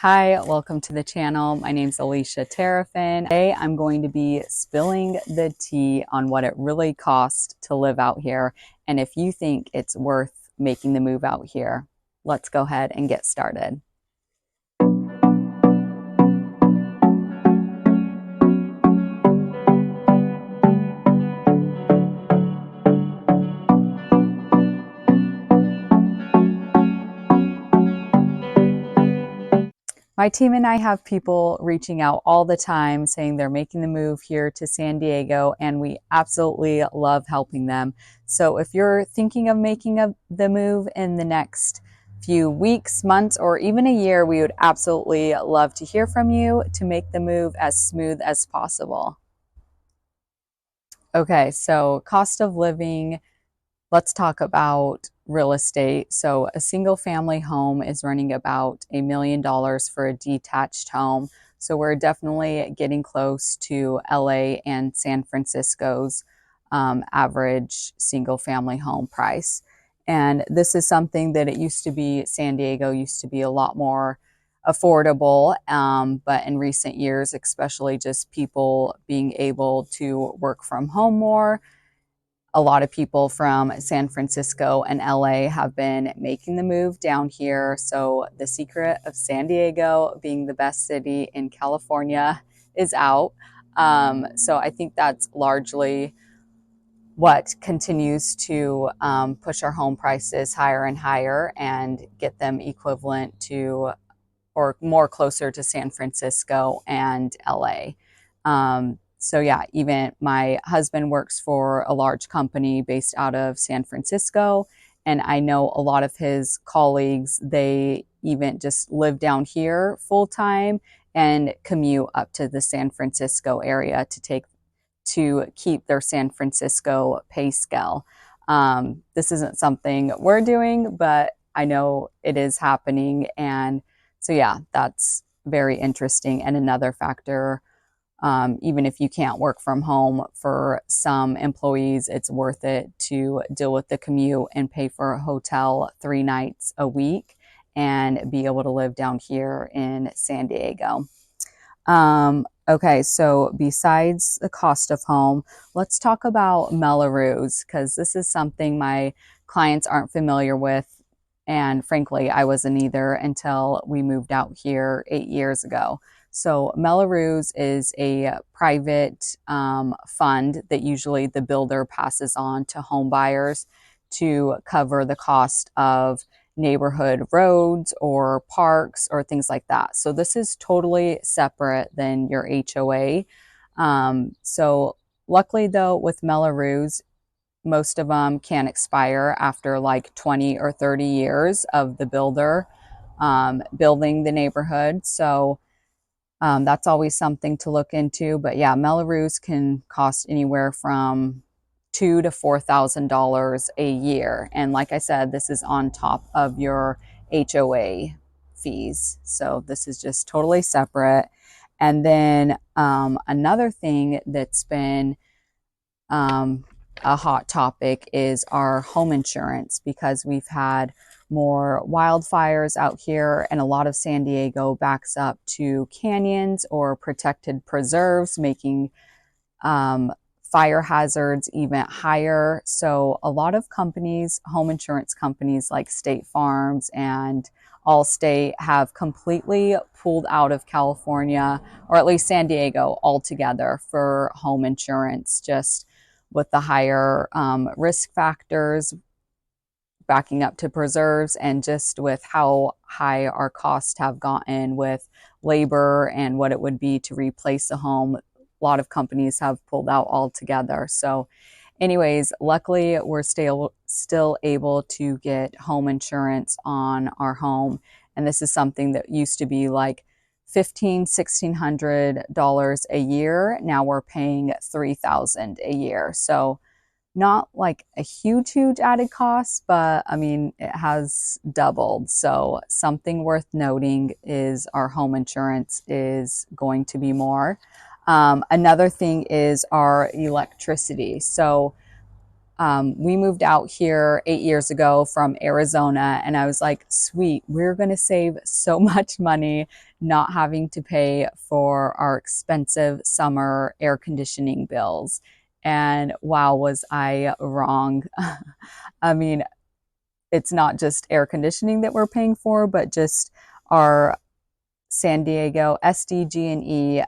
Hi, welcome to the channel. My name's Alisha Terhufen. Today I'm going to be spilling the tea on what it really costs to live out here and if you think it's worth making the move out here. Let's go ahead and get started. My team and I have people reaching out all the time saying they're making the move here to San Diego, and we absolutely love helping them. So if you're thinking of making the move in the next few weeks, months, or even a year, we would absolutely love to hear from you to make the move as smooth as possible. Okay, so cost of living. Let's talk about real estate. So a single family home is running about $1 million for a detached home. So we're definitely getting close to LA and San Francisco's average single family home price. And this is something that it used to be, San Diego used to be a lot more affordable. But in recent years, especially just people being able to work from home more, a lot of people from San Francisco and LA have been making the move down here. So the secret of San Diego being the best city in California is out. So I think that's largely what continues to push our home prices higher and higher and get them equivalent to or more closer to San Francisco and LA. So yeah, even my husband works for a large company based out of San Francisco. And I know a lot of his colleagues, they even just live down here full time and commute up to the San Francisco area to keep their San Francisco pay scale. This isn't something we're doing, but I know it is happening. And so, yeah, that's very interesting. And another factor, even if you can't work from home, for some employees, it's worth it to deal with the commute and pay for a hotel 3 nights a week and be able to live down here in San Diego. Okay, so besides the cost of home, let's talk about Mello-Roos because this is something my clients aren't familiar with. And frankly, I wasn't either until we moved out here 8 years ago. So Mello-Roos is a private fund that usually the builder passes on to home buyers to cover the cost of neighborhood roads or parks or things like that. So this is totally separate than your HOA. So luckily though, with Mello-Roos, most of them can expire after like 20 or 30 years of the builder building the neighborhood. So that's always something to look into. But yeah, Mello-Roos can cost anywhere from $2,000 to $4,000 a year. And like I said, this is on top of your HOA fees. So this is just totally separate. And then another thing that's been a hot topic is our home insurance because we've had more wildfires out here and a lot of San Diego backs up to canyons or protected preserves, making fire hazards even higher. So a lot of companies, home insurance companies like State Farms and Allstate, have completely pulled out of California, or at least San Diego altogether, for home insurance, just with the higher risk factors backing up to preserves and just with how high our costs have gotten with labor and what it would be to replace a home. A lot of companies have pulled out altogether. So anyways, luckily we're still able to get home insurance on our home. And this is something that used to be like $1,600 a year. Now we're paying $3,000 a year. So not like a huge added cost, but I mean, it has doubled. So something worth noting is our home insurance is going to be more. Another thing is our electricity. So We moved out here 8 years ago from Arizona, and I was like, sweet, we're going to save so much money not having to pay for our expensive summer air conditioning bills. And wow, was I wrong. I mean, it's not just air conditioning that we're paying for, but just our San Diego SDG&E.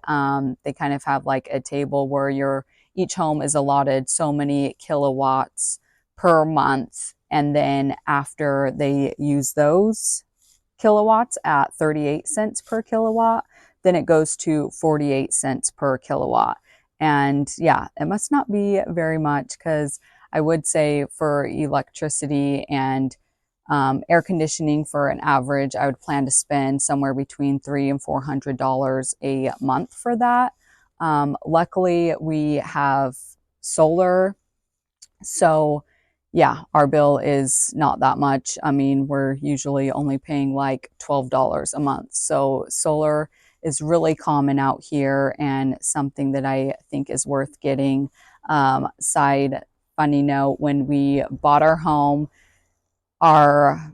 They kind of have like a table where each home is allotted so many kilowatts per month, and then after they use those kilowatts at 38 cents per kilowatt, then it goes to 48 cents per kilowatt. And yeah, it must not be very much, because I would say for electricity and air conditioning for an average, I would plan to spend somewhere between $300 and $400 a month for that. Luckily, we have solar, so yeah, our bill is not that much. I mean, we're usually only paying like $12 a month. So solar is really common out here, and something that I think is worth getting. Side funny note, when we bought our home, our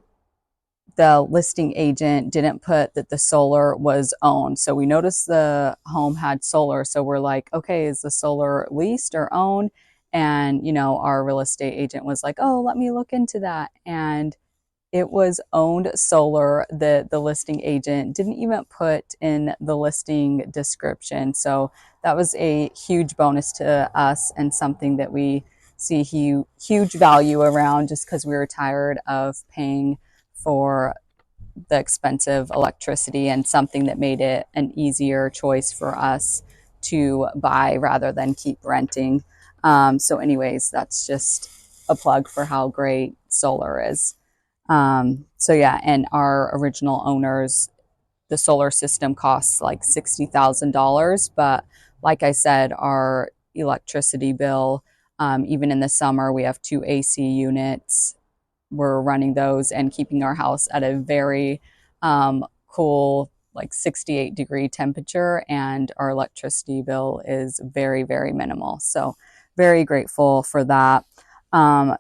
the listing agent didn't put that the solar was owned. So we noticed the home had solar. So we're like, okay, is the solar leased or owned? And, our real estate agent was like, oh, let me look into that. And it was owned solar that the listing agent didn't even put in the listing description. So that was a huge bonus to us, and something that we see huge value around, just because we were tired of paying for the expensive electricity, and something that made it an easier choice for us to buy rather than keep renting. So anyways, that's just a plug for how great solar is. So yeah, and our original owners, the solar system costs like $60,000. But like I said, our electricity bill, even in the summer, we have two AC units. We're running those and keeping our house at a very cool, like 68-degree temperature, and our electricity bill is very, very minimal. So very grateful for that.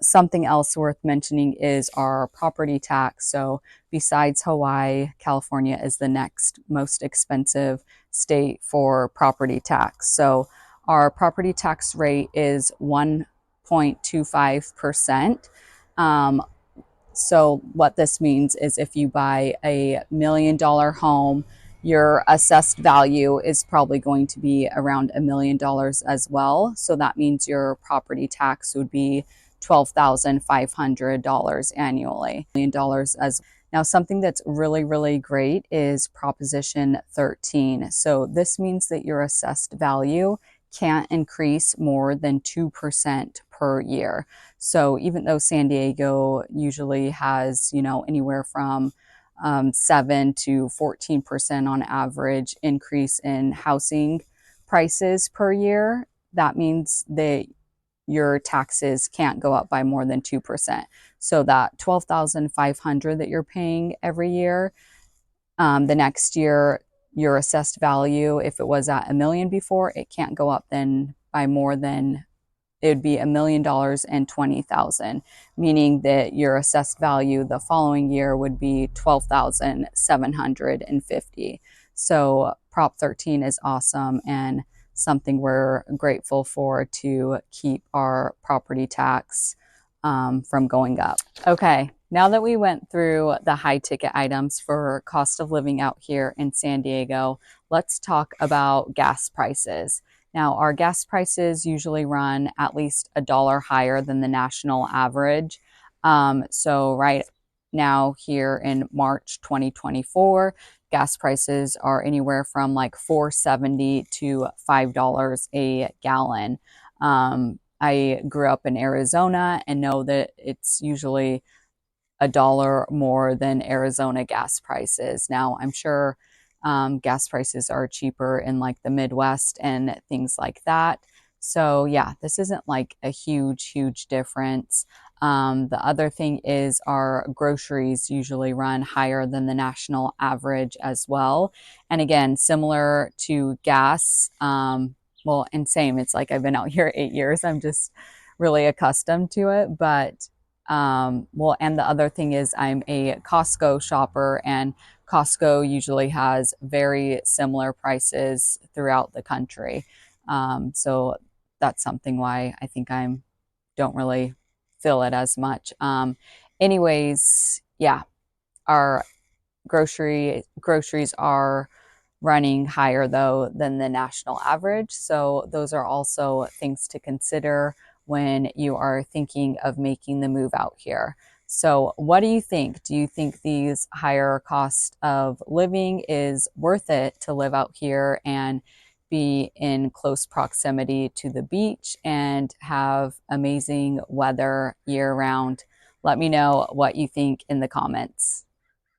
Something else worth mentioning is our property tax. So besides Hawaii, California is the next most expensive state for property tax. So our property tax rate is 1.25%. So what this means is, if you buy $1 million home, your assessed value is probably going to be around $1 million as well. So that means your property tax would be $12,500 annually. $1 million as now, something that's really, really great is Proposition 13. So this means that your assessed value can't increase more than 2% per year. So even though San Diego usually has, anywhere from 7 to 14% on average increase in housing prices per year, that means that your taxes can't go up by more than 2%. So that $12,500 that you're paying every year, the next year, your assessed value, if it was at $1 million before, it can't go up then by more than, it would be $1,020,000, meaning that your assessed value the following year would be $12,750. So Prop 13 is awesome, and something we're grateful for to keep our property tax from going up. Okay, now that we went through the high ticket items for cost of living out here in San Diego, let's talk about gas prices. Now, our gas prices usually run at least $1 higher than the national average. So right now, here in March 2024, gas prices are anywhere from like $4.70 to $5 a gallon. I grew up in Arizona and know that it's usually $1 more than Arizona gas prices. Now, I'm sure gas prices are cheaper in like the Midwest and things like that. So yeah, this isn't like a huge difference. The other thing is, our groceries usually run higher than the national average as well. And again, similar to gas, well, and same, it's like I've been out here 8 years. I'm just really accustomed to it. But well, and the other thing is I'm a Costco shopper, and Costco usually has very similar prices throughout the country. So that's something why I think I'm don't really feel it as much. Anyways, yeah, our groceries are running higher though than the national average. So those are also things to consider when you are thinking of making the move out here. So what do you think? Do you think these higher cost of living is worth it to live out here and be in close proximity to the beach and have amazing weather year round? Let me know what you think in the comments.